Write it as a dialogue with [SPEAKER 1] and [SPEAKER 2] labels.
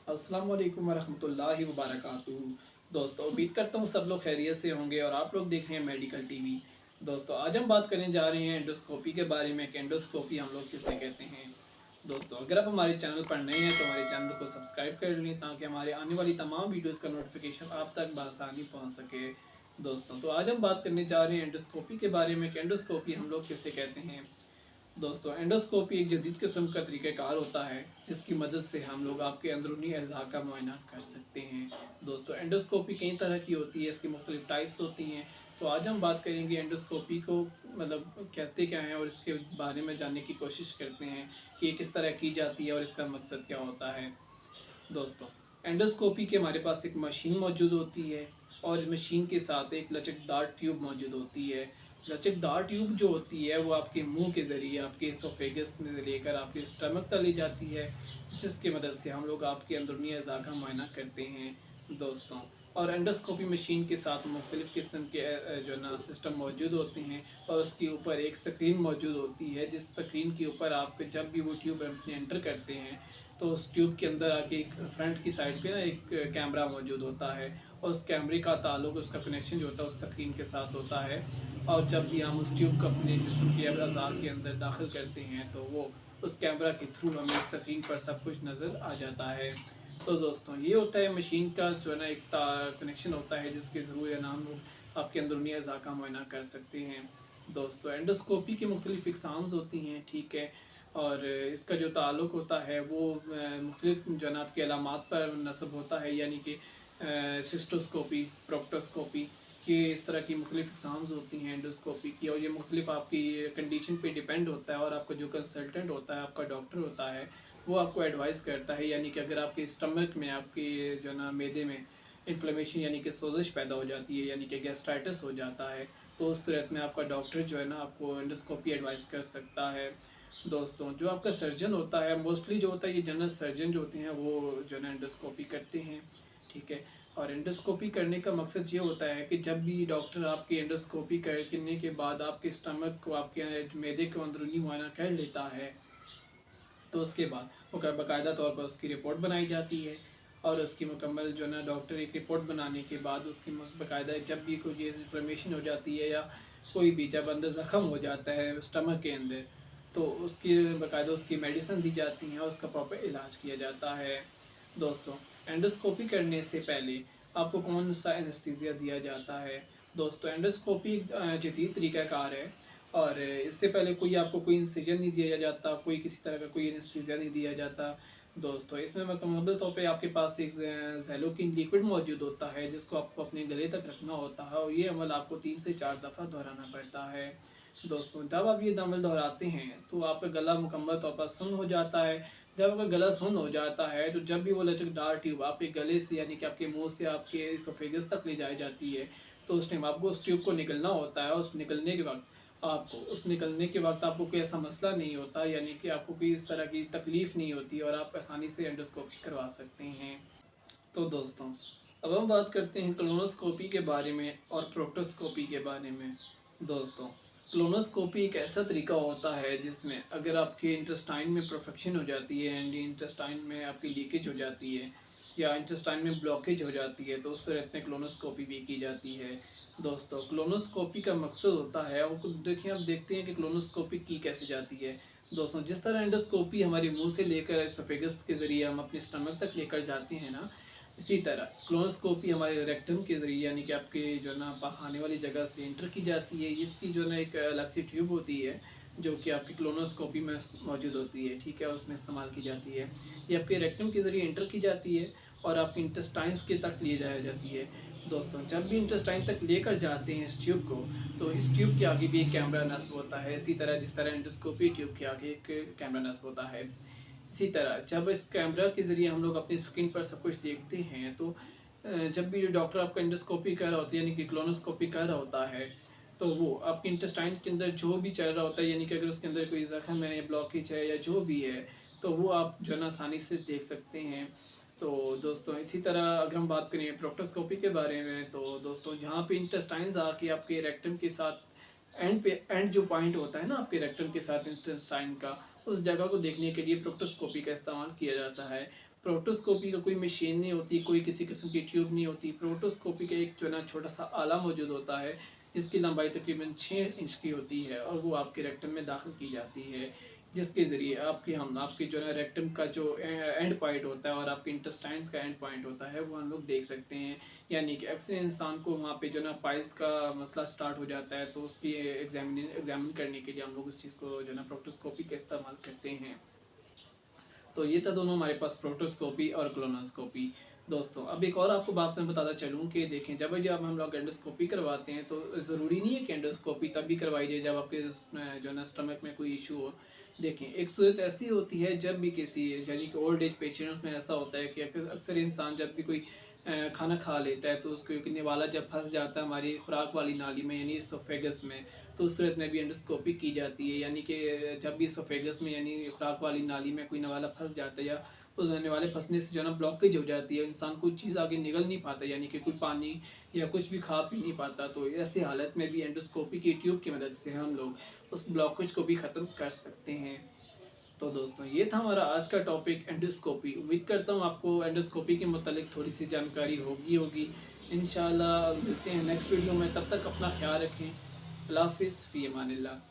[SPEAKER 1] अस्सलाम वालेकुम वरहमतुल्लाहि वबरकातुहू। दोस्तों उम्मीद करता हूँ सब लोग खैरियत से होंगे और आप लोग देख रहे हैं मेडिकल टीवी। दोस्तों आज हम बात करने जा रहे हैं एंडोस्कोपी के बारे में कि एंडोस्कोपी हम लोग किसे कहते हैं। दोस्तों अगर आप हमारे चैनल पर नए हैं तो हमारे चैनल को सब्सक्राइब कर लें ताकि हमारे आने वाली तमाम वीडियोस का नोटिफिकेशन आप तक बआसानी पहुँच सके। दोस्तों तो आज हम बात करने जा रहे हैं एंडोस्कोपी के बारे में कि एंडोस्कोपी हम लोग किसे कहते हैं। दोस्तों एंडोस्कोपी एक जदीद किस्म का तरीक़ाकार होता है जिसकी मदद से हम लोग आपके अंदरूनी अज़ा का मुआयना कर सकते हैं। दोस्तों एंडोस्कोपी कई तरह की होती है, इसकी मुख्तलिफ टाइप्स होती हैं। तो आज हम बात करेंगे एंडोस्कोपी को मतलब कहते क्या हैं और इसके बारे में जानने की कोशिश करते हैं कि ये किस तरह की जाती है और इसका मकसद क्या होता है। दोस्तों एंडोस्कोपी के हमारे पास एक मशीन मौजूद होती है और इस मशीन के साथ एक लचकदार ट्यूब मौजूद होती है। लचकदार ट्यूब जो होती है वो आपके मुंह के ज़रिए आपके एसोफेगस में लेकर आपके स्टमक तक ले जाती है, जिसकी मदद से हम लोग आपके अंदरूनी अज़ा का मुआयना करते हैं। दोस्तों और एंडोस्कोपी मशीन के साथ मुख्तलिफ़ किस्म के जो ना सिस्टम मौजूद होते हैं और उसके ऊपर एक स्क्रीन मौजूद होती है, जिस स्क्रीन के ऊपर आप जब भी वो ट्यूब अपने एंटर करते हैं तो उस ट्यूब के अंदर आके एक फ्रंट की साइड पे ना एक कैमरा मौजूद होता है और उस कैमरे का ताल्लुक उसका कनेक्शन जो होता है उस स्क्रीन के साथ होता है। और जब भी हम उस ट्यूब को अपने जिस्म के अज़ा के अंदर दाखिल करते हैं तो वो उस कैमरा के थ्रू हमें स्क्रीन पर सब कुछ नज़र आ जाता है। तो दोस्तों ये होता है मशीन का जो है ना एक कनेक्शन होता है जिसके ज़रिए ना हम लोग आपके अंदरूनी अज़ा का मुआयना कर सकते हैं। दोस्तों एंडोस्कोपी की मुख्तलिफ़ इकसाम्स होती हैं, ठीक है। और इसका जो ताल्लुक़ होता है वो मुख्तलिफ़ जो है ना आपकी अलामात पर नस्ब होता है, यानी कि सिस्टोस्कोपी, प्रोक्टोस्कोपी, ये इस तरह की मुख्तलिफ़ इकसाम्स होती हैं एंडोस्कोपी की और ये मुख्तलिफ़ आपकी कंडीशन पे डिपेंड होता है और आपका जो कंसल्टेंट होता है, आपका डॉक्टर होता है, वो आपको एडवाइस करता है। यानी कि अगर आपके स्टमक में आपके जो है ना मैदे में इन्फ्लेमेशन यानी कि सोजिश पैदा हो जाती है, यानी कि गैस्ट्राइटिस हो जाता है, तो उस सूरत में आपका डॉक्टर जो है ना आपको एंडोस्कोपी एडवाइस कर सकता है। दोस्तों जो आपका सर्जन होता है मोस्टली जो होता है ये जनरल सर्जन जो होते हैं वो जो है ना एंडोस्कोपी करते हैं, ठीक है। और एंडोस्कोपी करने का मकसद ये होता है कि जब भी डॉक्टर आपकी एंडोस्कोपी करने के बाद आपके स्टमक को आपके मैदे को अंदरूनी मुआयना कर लेता है तो उसके बाद वो बाकायदा तौर पर उसकी रिपोर्ट बनाई जाती है और उसकी मुकम्मल जो है ना डॉक्टर एक रिपोर्ट बनाने के बाद उसकी बाकायदा जब भी कोई इन्फ्लेमेशन हो जाती है या कोई भी जब अंदर ज़ख़म हो जाता है स्टमक के अंदर तो उसकी बाकायदा उसकी मेडिसिन दी जाती हैं और उसका प्रॉपर इलाज किया जाता है। दोस्तों एंडोस्कोपी करने से पहले आपको कौन सा एनेस्थीसिया दिया जाता है। दोस्तों एंडोस्कोपी जदीद तरीक़ाकार है और इससे पहले कोई आपको कोई इंसिजन नहीं दिया जाता, कोई किसी तरह का कोई एनेस्थीसिया नहीं दिया जाता। दोस्तों इसमें मुकम्मल तौर पे आपके पास एक ज़ैलोकिन लिक्विड मौजूद होता है जिसको आपको अपने गले तक रखना होता है और ये अमल आपको 3 से 4 दफ़ा दोहराना पड़ता है। दोस्तों जब आप ये अमल दोहराते हैं तो आपका गला मुकम्मल तौर पर सुन्न हो जाता है। जब आपका गला सुन्न हो जाता है तो जब भी वो लचकदार ट्यूब आपके गले से यानी कि आपके मुँह से आपके एसोफेगस तक ले जाई जाती है तो उस टाइम आपको उस ट्यूब को निकलना होता है और उस निकलने के वक़्त आपको कोई ऐसा मसला नहीं होता, यानी कि आपको कोई इस तरह की तकलीफ़ नहीं होती और आप आसानी से एंडोस्कोपी करवा सकते हैं। तो दोस्तों अब हम बात करते हैं कोलोनोस्कोपी के बारे में और प्रोक्टोस्कोपी के बारे में। दोस्तों कोलोनोस्कोपी एक ऐसा तरीका होता है जिसमें अगर आपके इंटेस्टाइन में परफेक्शन हो जाती है एंड इंटेस्टाइन में आपकी लीकेज हो जाती है या इंटेस्टाइन में ब्लॉकेज हो जाती है तो उस सूरत में कोलोनोस्कोपी भी की जाती है। दोस्तों कोलोनोस्कोपी का मकसद होता है और देखिए आप देखते हैं कि कोलोनोस्कोपी की कैसे जाती है। दोस्तों जिस तरह एंडोस्कोपी हमारे मुंह से लेकर एसोफेगस के ज़रिए हम अपने स्टमक तक लेकर जाते हैं ना, इसी तरह कोलोनोस्कोपी हमारे रेक्टम के ज़रिए यानी कि आपके जो है ना खाने वाली जगह से एंटर की जाती है। इसकी जो है ना एक अलग सी ट्यूब होती है जो कि आपकी कोलोनोस्कोपी में मौजूद होती है, ठीक है, उसमें इस्तेमाल की जाती है। ये आपके रेक्टम के ज़रिए एंटर की जाती है और आपके इंटेस्टाइन्स के तक ले जाया जाती है। दोस्तों जब भी इंटेस्टाइन तक लेकर जाते हैं इस ट्यूब को तो इस ट्यूब के आगे भी एक कैमरा नस्ब होता है, इसी तरह जिस तरह एंडोस्कोपी ट्यूब के आगे एक कैमरा नस्ब होता है। इसी तरह जब इस कैमरा के ज़रिए हम लोग अपनी स्क्रीन पर सब कुछ देखते हैं तो जब भी जो डॉक्टर आपका एंडोस्कोपी कर रहा होता है यानी कि कोलोनोस्कोपी कर रहा होता है तो वो आपके इंटेस्टाइन के अंदर जो भी चल रहा होता है, यानी कि अगर उसके अंदर कोई ज़ख्म है या ब्लॉकेज है या जो भी है तो वो आप जो है ना आसानी से देख सकते हैं। तो दोस्तों इसी तरह अगर हम बात करें प्रोक्टोस्कोपी के बारे में तो दोस्तों यहाँ पे इंटेस्टाइन्स आके आपके रेक्टम के साथ एंड जो पॉइंट होता है ना आपके रेक्टम के साथ इंटेस्टाइन का, उस जगह को देखने के लिए प्रोक्टोस्कोपी का इस्तेमाल किया जाता है। प्रोटोस्कोपी का कोई मशीन नहीं होती, कोई किसी किस्म की ट्यूब नहीं होती। प्रोटोस्कोपी का एक जो है ना छोटा सा आला मौजूद होता है, जिसकी लंबाई तकरीबन 6 इंच की होती है और वो आपके रेक्टम में दाखिल की जाती है, जिसके ज़रिए आपके जो है ना रेक्टम का जो एंड पॉइंट होता है और आपके इंटेस्टाइन्स का एंड पॉइंट होता है वो हम लोग देख सकते हैं। यानी कि अक्सर इंसान को वहाँ पे जो है ना पाइल्स का मसला स्टार्ट हो जाता है, तो उसकी एग्जामिन करने के लिए हम लोग उस चीज़ को जो है ना प्रोक्टोस्कोपी का इस्तेमाल करते हैं। तो ये था दोनों हमारे पास प्रोटोस्कोपी और कोलोनोस्कोपी। दोस्तों अब एक और आपको बात मैं बताता चलूँ कि देखें, जब हम लोग एंडोस्कोपी करवाते हैं तो ज़रूरी नहीं है कि एंडोस्कोपी तब भी करवाई जाए जब आपके उसमें जो है ना स्टमक में कोई इशू हो। देखें, एक सूरत ऐसी होती है जब भी किसी यानी कि ओल्ड एज पेशेंट्स में ऐसा होता है कि अक्सर इंसान जब भी कोई खाना खा लेता है तो उसको एक निवाला जब फंस जाता है हमारी खुराक वाली नाली में यानी इसोफेगस में, तो उस सूरत में भी एंडोस्कोपी की जाती है। यानी कि जब भी इसोफेगस में यानी खुराक वाली नाली में कोई निवाला फंस जाता है या उस निवाले फंसने से जो है ना ब्लॉकेज हो जाती है, इंसान कोई चीज़ आगे निकल नहीं पाता, यानी कि कोई पानी या कुछ भी खा पी नहीं पाता, तो ऐसी हालत में भी एंडोस्कोपी की ट्यूब की मदद से हम लोग उस ब्लॉकेज को भी ख़त्म कर सकते हैं। तो दोस्तों ये था हमारा आज का टॉपिक एंडोस्कोपी। उम्मीद करता हूँ आपको एंडोस्कोपी के मुतालिक थोड़ी सी जानकारी होगी। इंशाल्लाह मिलते हैं नेक्स्ट वीडियो में, तब तक अपना ख्याल रखें। अल्लाह हाफ़िज़, फ़ी अमानिल्लाह।